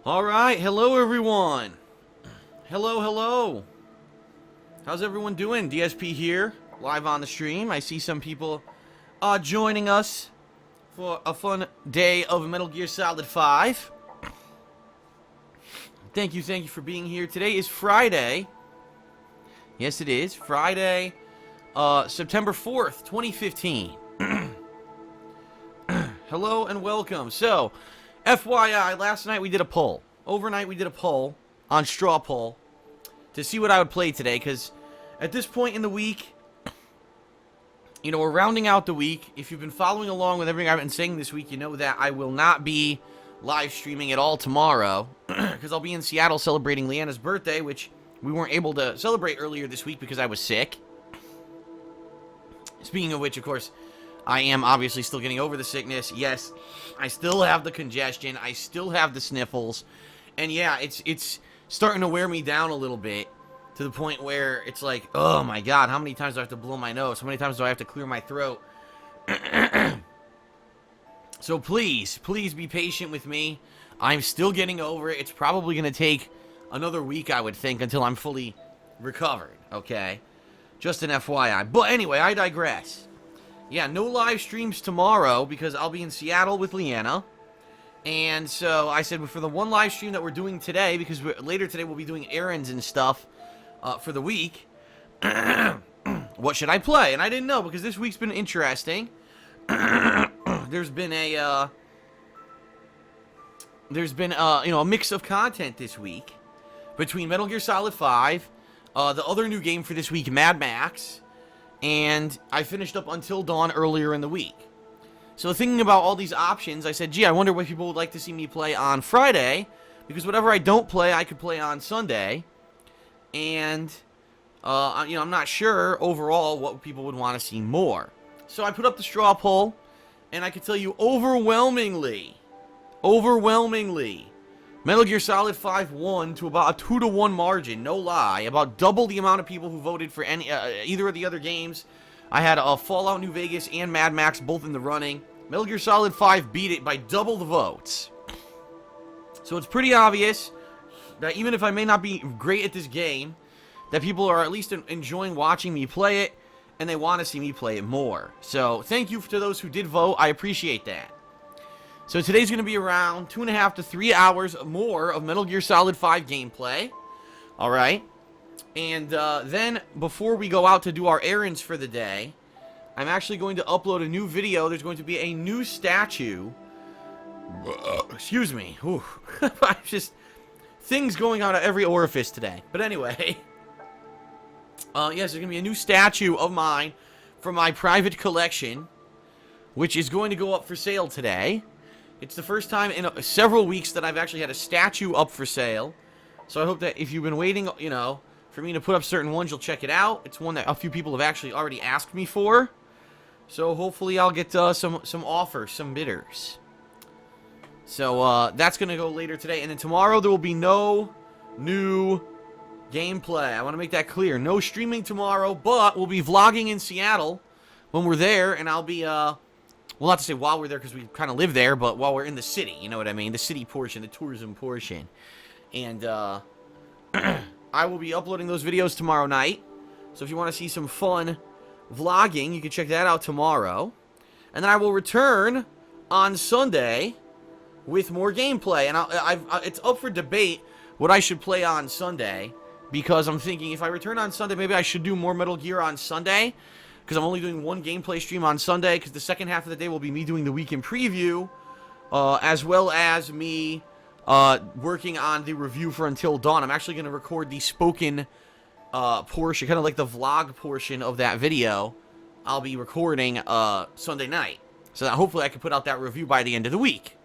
Alright, hello everyone. Hello. How's everyone doing? DSP here, live on the stream. I see some people joining us for a fun day of Metal Gear Solid 5. Thank you for being here. Today is Friday. Yes, it is. Friday, September 4th, 2015. Hello and welcome. So, FYI, last night we did a poll. Overnight we did a poll on Straw Poll to see what I would play today, because at this point in the week, you know, we're rounding out the week. If you've been following along with everything I've been saying this week, you know that I will not be live streaming at all tomorrow, because I'll be in Seattle celebrating Leanna's birthday, which we weren't able to celebrate earlier this week because I was sick. Speaking of which, of course, I am obviously still getting over the sickness. Yes, I still have the congestion. I still have the sniffles. And yeah, it's starting to wear me down a little bit, to the point where it's like, oh my god, how many times do I have to blow my nose? How many times do I have to clear my throat? So please be patient with me. I'm still getting over it. It's probably going to take another week, I would think, until I'm fully recovered, okay? Just an FYI. But anyway, I digress. Yeah, no live streams tomorrow because I'll be in Seattle with Leanna. And so I said, for the one live stream that we're doing today, because later today we'll be doing errands and stuff for the week, what should I play? And I didn't know, because this week's been interesting. There's been a mix of content this week between Metal Gear Solid 5, the other new game for this week, Mad Max, and I finished up Until Dawn earlier in the week. So thinking about all these options, I said, gee, I wonder what people would like to see me play on Friday, because whatever I don't play, I could play on Sunday. And, I'm not sure overall what people would want to see more. So I put up the straw poll, and I can tell you overwhelmingly, Metal Gear Solid 5 won to about a 2-to-1 margin, no lie. About double the amount of people who voted for either of the other games. I had Fallout New Vegas and Mad Max both in the running. Metal Gear Solid 5 beat it by double the votes. So it's pretty obvious that even if I may not be great at this game, that people are at least enjoying watching me play it, and they want to see me play it more. So thank you to those who did vote. I appreciate that. So today's going to be around 2.5 to 3 hours more of Metal Gear Solid 5 gameplay. Alright. And then, before we go out to do our errands for the day, I'm actually going to upload a new video. There's going to be a new statue. Excuse me. I'm just... things going on at every orifice today. But anyway. Yes, there's going to be a new statue of mine from my private collection, which is going to go up for sale today. It's the first time in several weeks that I've actually had a statue up for sale. So I hope that if you've been waiting, for me to put up certain ones, you'll check it out. It's one that a few people have actually already asked me for. So hopefully I'll get some offers, some bidders. So that's going to go later today. And then tomorrow there will be no new gameplay. I want to make that clear. No streaming tomorrow, but we'll be vlogging in Seattle when we're there. And I'll be, well, not to say while we're there because we kind of live there, but while we're in the city. You know what I mean? The city portion, the tourism portion. And, I will be uploading those videos tomorrow night. So if you want to see some fun vlogging, you can check that out tomorrow. And then I will return on Sunday with more gameplay. And it's up for debate what I should play on Sunday, because I'm thinking if I return on Sunday, maybe I should do more Metal Gear on Sunday, because I'm only doing one gameplay stream on Sunday, because the second half of the day will be me doing the weekend preview, as well as me working on the review for Until Dawn. I'm actually going to record the spoken portion, kind of like the vlog portion of that video. I'll be recording Sunday night, so that hopefully I can put out that review by the end of the week.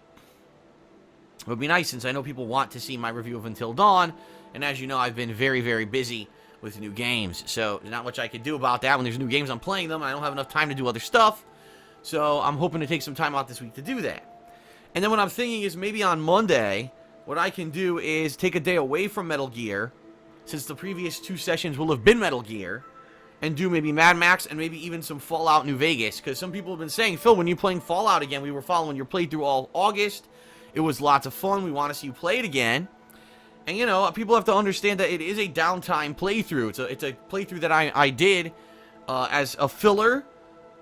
It would be nice, since I know people want to see my review of Until Dawn, and as you know, I've been very busy with new games, so there's not much I can do about that. When there's new games, I'm playing them, and I don't have enough time to do other stuff, so I'm hoping to take some time out this week to do that. And then what I'm thinking is maybe on Monday, what I can do is take a day away from Metal Gear, since the previous 2 sessions will have been Metal Gear, and do maybe Mad Max and maybe even some Fallout New Vegas. Because some people have been saying, Phil, when you're playing Fallout again, we were following your playthrough all August. It was lots of fun. We want to see you play it again. And, you know, people have to understand that it is a downtime playthrough. It's a playthrough that I did as a filler.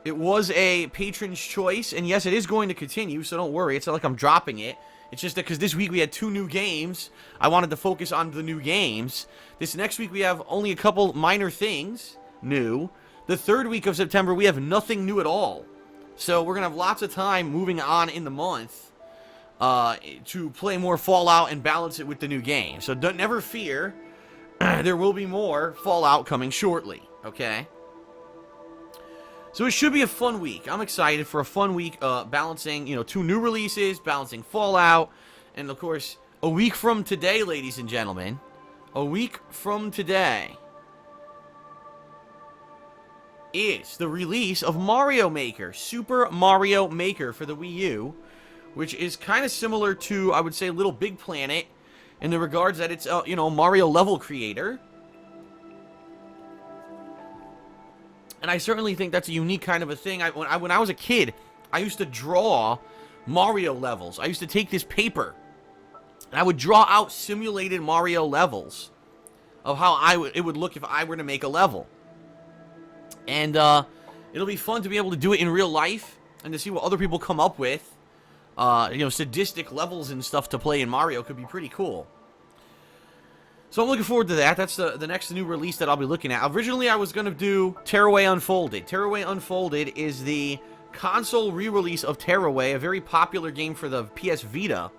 It was a patron's choice, and yes, it is going to continue, so don't worry. It's not like I'm dropping it. It's just that because this week we had 2 new games, I wanted to focus on the new games. This next week we have only a couple minor things new. The 3rd week of September, we have nothing new at all. So we're going to have lots of time moving on in the month to play more Fallout and balance it with the new game. So never fear, there will be more Fallout coming shortly, okay? So it should be a fun week. I'm excited for a fun week balancing, 2 new releases, balancing Fallout, and of course, a week from today, ladies and gentlemen, a week from today is the release of Mario Maker, Super Mario Maker for the Wii U, which is kind of similar to, I would say, Little Big Planet in the regards that it's, Mario level creator. And I certainly think that's a unique kind of a thing. When I was a kid, I used to draw Mario levels. I used to take this paper, and I would draw out simulated Mario levels of how it would look if I were to make a level. And it'll be fun to be able to do it in real life and to see what other people come up with. Sadistic levels and stuff to play in Mario could be pretty cool. So I'm looking forward to that. That's the next new release that I'll be looking at. Originally, I was going to do Tearaway Unfolded. Tearaway Unfolded is the console re-release of Tearaway, a very popular game for the PS Vita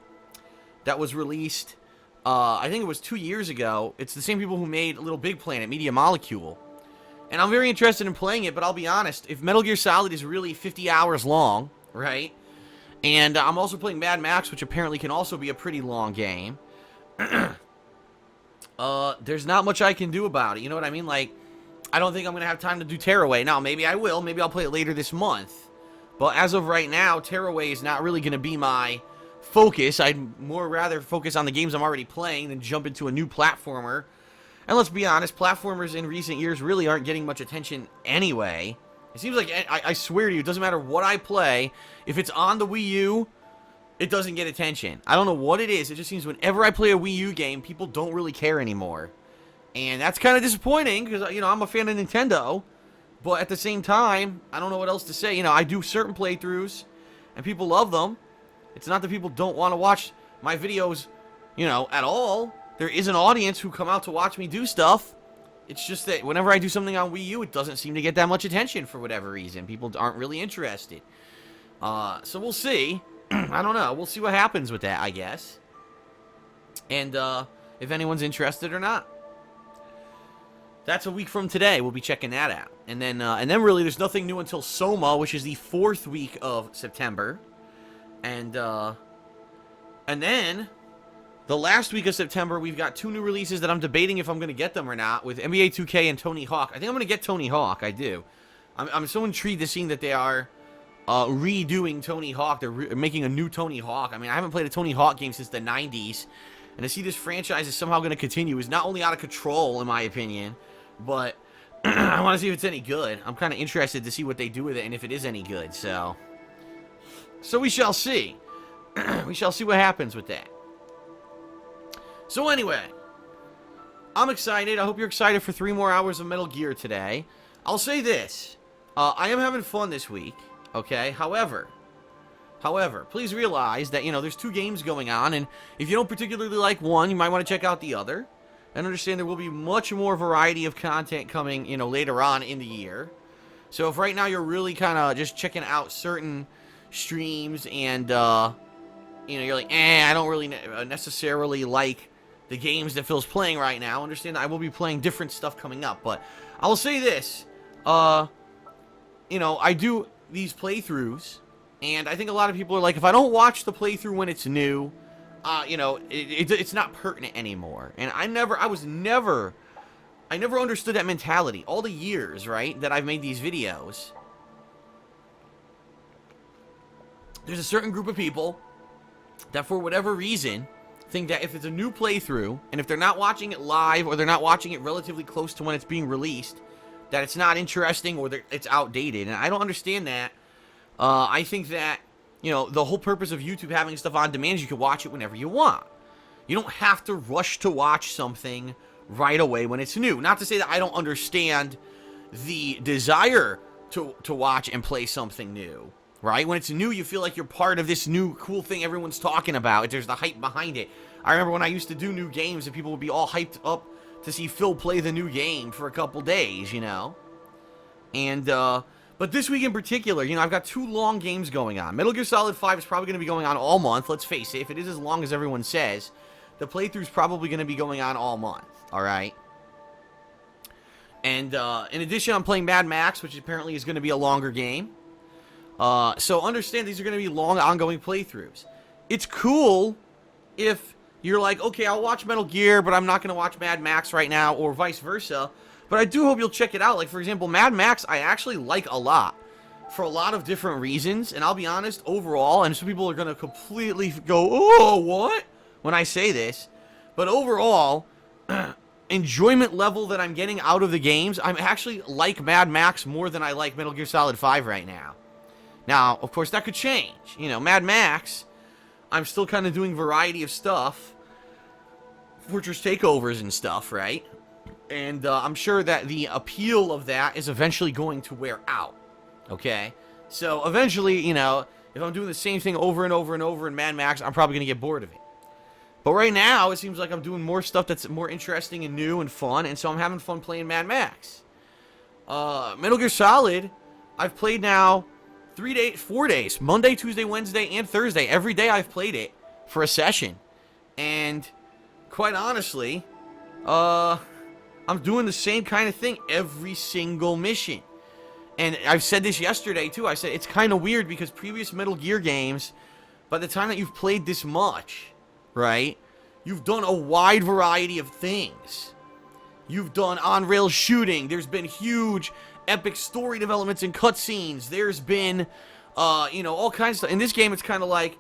that was released, I think it was 2 years ago. It's the same people who made Little Big Planet, Media Molecule. And I'm very interested in playing it, but I'll be honest, if Metal Gear Solid is really 50 hours long, right? And I'm also playing Mad Max, which apparently can also be a pretty long game. There's not much I can do about it, you know what I mean? Like, I don't think I'm going to have time to do Tearaway. Now, maybe I will. Maybe I'll play it later this month. But as of right now, Tearaway is not really going to be my focus. I'd more rather focus on the games I'm already playing than jump into a new platformer. And let's be honest, platformers in recent years really aren't getting much attention anyway. It seems like, I swear to you, it doesn't matter what I play. If it's on the Wii U, it doesn't get attention. I don't know what it is. It just seems whenever I play a Wii U game, people don't really care anymore. And that's kind of disappointing because, I'm a fan of Nintendo. But at the same time, I don't know what else to say. I do certain playthroughs, and people love them. It's not that people don't want to watch my videos, at all. There is an audience who come out to watch me do stuff. It's just that whenever I do something on Wii U, it doesn't seem to get that much attention for whatever reason. People aren't really interested. So we'll see. I don't know. We'll see what happens with that, I guess. And if anyone's interested or not. That's a week from today. We'll be checking that out. And then really there's nothing new until Soma, which is the 4th week of September. And then the last week of September, we've got 2 new releases that I'm debating if I'm going to get them or not, with NBA 2K and Tony Hawk. I think I'm going to get Tony Hawk. I do. I'm so intrigued to seeing that they are redoing Tony Hawk. They're making a new Tony Hawk. I mean, I haven't played a Tony Hawk game since the 90s. And to see this franchise is somehow going to continue is not only out of control, in my opinion, but I want to see if it's any good. I'm kind of interested to see what they do with it and if it is any good. So we shall see. We shall see what happens with that. So anyway, I'm excited. I hope you're excited for 3 more hours of Metal Gear today. I'll say this. I am having fun this week, okay? However, please realize that, there's 2 games going on, and if you don't particularly like one, you might want to check out the other. And understand there will be much more variety of content coming, later on in the year. So if right now you're really kind of just checking out certain streams and, you're like, I don't really necessarily like the games that Phil's playing right now. Understand I will be playing different stuff coming up. But I will say this. I do these playthroughs, and I think a lot of people are like, if I don't watch the playthrough when it's new, it's not pertinent anymore. And I never understood that mentality. All the years, right, that I've made these videos, there's a certain group of people that for whatever reason think that if it's a new playthrough, and if they're not watching it live, or they're not watching it relatively close to when it's being released, that it's not interesting or it's outdated. And I don't understand that. I think that you know, the whole purpose of YouTube having stuff on demand is you can watch it whenever you want. You don't have to rush to watch something right away when it's new. Not to say that I don't understand the desire to watch and play something new, right? When it's new, you feel like you're part of this new cool thing everyone's talking about. There's the hype behind it. I remember when I used to do new games and people would be all hyped up to see Phil play the new game for a couple days, you know? And, but this week in particular, you know, I've got 2 long games going on. Metal Gear Solid 5 is probably going to be going on all month, let's face it. If it is as long as everyone says, the playthrough's probably going to be going on all month, alright? And, in addition, I'm playing Mad Max, which apparently is going to be a longer game. So understand these are going to be long, ongoing playthroughs. It's cool if you're like, okay, I'll watch Metal Gear, but I'm not going to watch Mad Max right now, or vice versa. But I do hope you'll check it out. Like, for example, Mad Max, I actually like a lot. For a lot of different reasons. And I'll be honest, overall, and some people are going to completely go, oh, what? When I say this. But overall, enjoyment level that I'm getting out of the games, I'm actually like Mad Max more than I like Metal Gear Solid 5 right now. Now, of course, that could change. You know, Mad Max, I'm still kind of doing variety of stuff. Fortress takeovers and stuff, right? And I'm sure that the appeal of that is eventually going to wear out. Okay? So, eventually, you know, if I'm doing the same thing over and over and over in Mad Max, I'm probably going to get bored of it. But right now, it seems like I'm doing more stuff that's more interesting and new and fun, and so I'm having fun playing Mad Max. Metal Gear Solid, I've played now 4 days. Monday, Tuesday, Wednesday, and Thursday. Every day I've played it for a session. And, quite honestly, I'm doing the same kind of thing every single mission. And I've said this yesterday, too. I said it's kind of weird because previous Metal Gear games, by the time that you've played this much, right, you've done a wide variety of things. You've done on-rail shooting. There's been huge, epic story developments and cutscenes. There's been, you know, all kinds of stuff. In this game, it's kind of like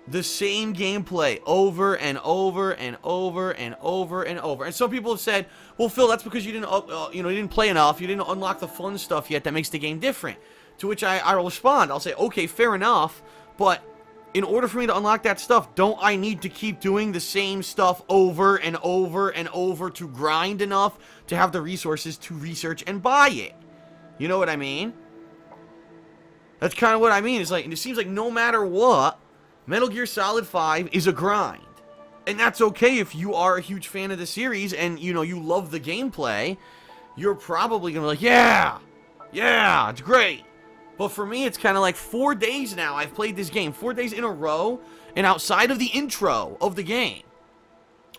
the same gameplay over and over and over and over and over. And some people have said, well, Phil, that's because you didn't, you didn't play enough. You didn't unlock the fun stuff yet that makes the game different. To which I will respond. I'll say, okay, fair enough, but in order for me to unlock that stuff, don't I need to keep doing the same stuff over and over and over to grind enough to have the resources to research and buy it? You know what I mean? That's kind of what I mean. It's like, it seems like no matter what, Metal Gear Solid 5 is a grind. And that's okay if you are a huge fan of the series and, you know, you love the gameplay. You're probably going to be like, yeah, it's great. But for me, it's kind of like 4 days now I've played this game. 4 days in a row, and outside of the intro of the game,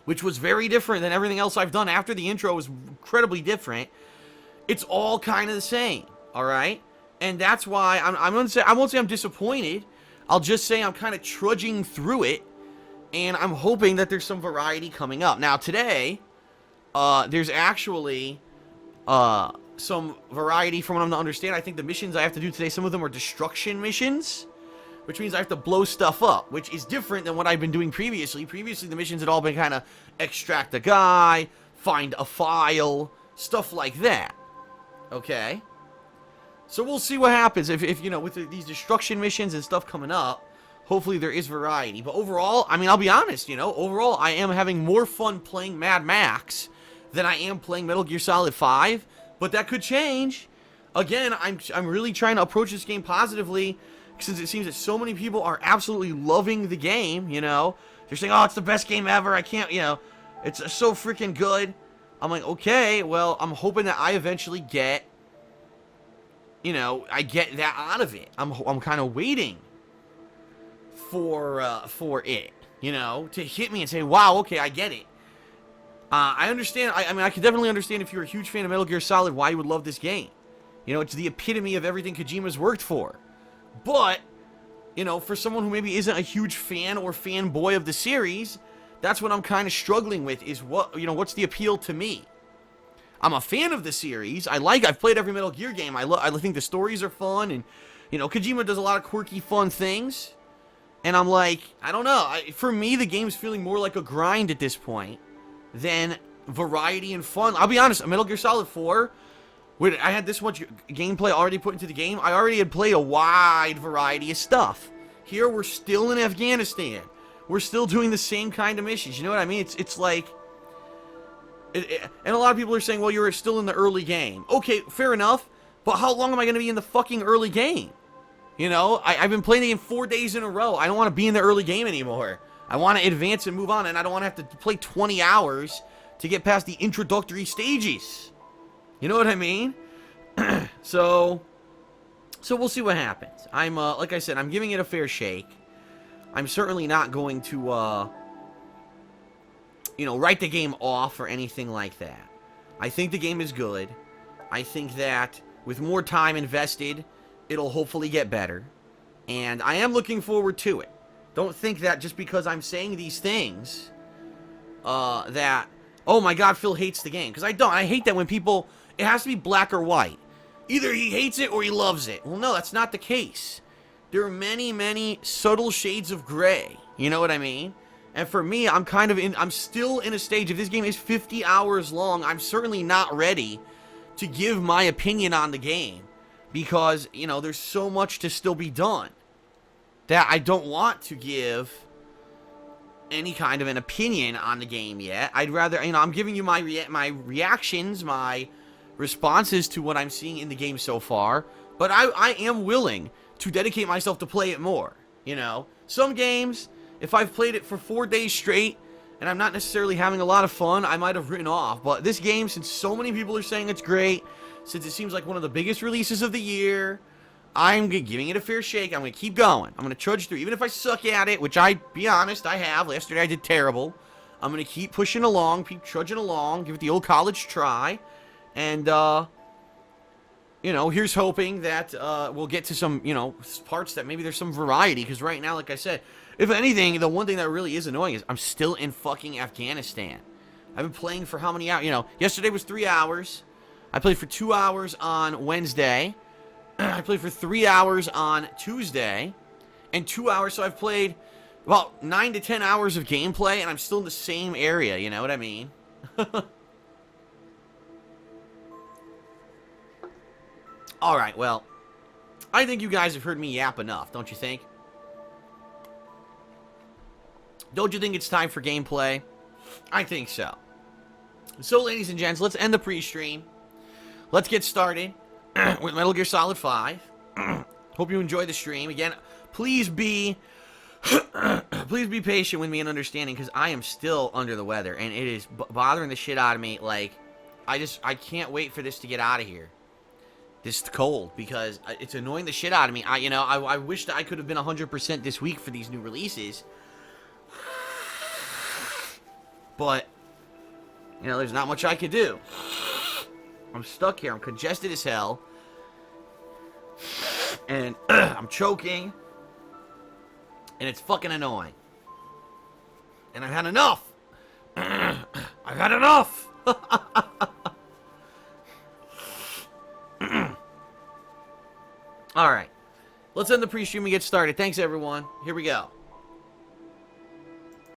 which was very different than everything else I've done after the intro was incredibly different, it's all kind of the same, alright? And that's why I'm going to say, I won't say I'm disappointed. I'll just say I'm kind of trudging through it, and I'm hoping that there's some variety coming up. Now, today, there's actually some variety from what I'm to understand. I think the missions I have to do today, some of them are destruction missions, which means I have to blow stuff up, which is different than what I've been doing previously. Previously, the missions had all been kind of extract a guy, find a file, stuff like that. Okay? So we'll see what happens if you know, with these destruction missions and stuff coming up. Hopefully there is variety. But overall, I mean, I'll be honest, you know, overall I am having more fun playing Mad Max than I am playing Metal Gear Solid 5. But that could change. Again, I'm really trying to approach this game positively, since it seems that so many people are absolutely loving the game, you know. They're saying, oh, it's the best game ever. I can't, you know, it's so freaking good. I'm like, okay, well, I'm hoping that I eventually get, you know, I get that out of it. I'm kind of waiting for it, you know, to hit me and say, wow, okay, I get it. I understand. I mean, I can definitely understand if you're a huge fan of Metal Gear Solid, why you would love this game. You know, it's the epitome of everything Kojima's worked for. But, you know, for someone who maybe isn't a huge fan or fanboy of the series, that's what I'm kind of struggling with, is what, you know, what's the appeal to me? I'm a fan of the series. I've played every Metal Gear game. I think the stories are fun, and, you know, Kojima does a lot of quirky, fun things. And I'm like, I don't know. For me, the game's feeling more like a grind at this point than variety and fun. I'll be honest, Metal Gear Solid 4, when I had this much gameplay already put into the game, I already had played a wide variety of stuff. Here, we're still in Afghanistan. We're still doing the same kind of missions. You know what I mean? It's like... and a lot of people are saying, well, you're still in the early game. Okay, fair enough. But how long am I going to be in the fucking early game? You know, I've been playing the game 4 days in a row. I don't want to be in the early game anymore. I want to advance and move on, and I don't want to have to play 20 hours to get past the introductory stages. You know what I mean? So we'll see what happens. I'm, like I said, I'm giving it a fair shake. I'm certainly not going to, you know, write the game off or anything like that. I think the game is good. I think that with more time invested, it'll hopefully get better. And I am looking forward to it. Don't think that just because I'm saying these things, that, oh my god, Phil hates the game. Because I don't. I hate that when people, it has to be black or white. Either he hates it or he loves it. Well, no, that's not the case. There are many, many subtle shades of gray. You know what I mean? And for me, I'm still in a stage, if this game is 50 hours long, I'm certainly not ready to give my opinion on the game. Because, you know, there's so much to still be done that I don't want to give any kind of an opinion on the game yet. I'd rather, you know, I'm giving you my reactions, my responses to what I'm seeing in the game so far. But I am willing to dedicate myself to play it more, you know. Some games, if I've played it for 4 days straight and I'm not necessarily having a lot of fun, I might have written off. But this game, since so many people are saying it's great, since it seems like one of the biggest releases of the year, I'm giving it a fair shake. I'm going to keep going. I'm going to trudge through. Even if I suck at it, which be honest, I have. Yesterday I did terrible. I'm going to keep pushing along, keep trudging along, give it the old college try. And, you know, here's hoping that we'll get to some, you know, parts that maybe there's some variety. Because right now, like I said, if anything, the one thing that really is annoying is I'm still in fucking Afghanistan. I've been playing for how many hours? You know, yesterday was 3 hours. I played for 2 hours on Wednesday. I played for 3 hours on Tuesday. And 2 hours, so I've played about 9 to 10 hours of gameplay, and I'm still in the same area, you know what I mean? Alright, well, I think you guys have heard me yap enough, don't you think? Don't you think it's time for gameplay? I think so. So, ladies and gents, let's end the pre-stream. Let's get started with Metal Gear Solid 5. Hope you enjoy the stream. Again, please be patient with me and understanding, because I am still under the weather, and it is bothering the shit out of me. Like, I can't wait for this to get out of here. This cold, because it's annoying the shit out of me. I wish that I could have been 100% this week for these new releases. But, you know, there's not much I could do. I'm stuck here. I'm congested as hell. And I'm choking. And it's fucking annoying. And I've had enough. I've had enough. Alright. Let's end the pre-stream and get started. Thanks, everyone. Here we go.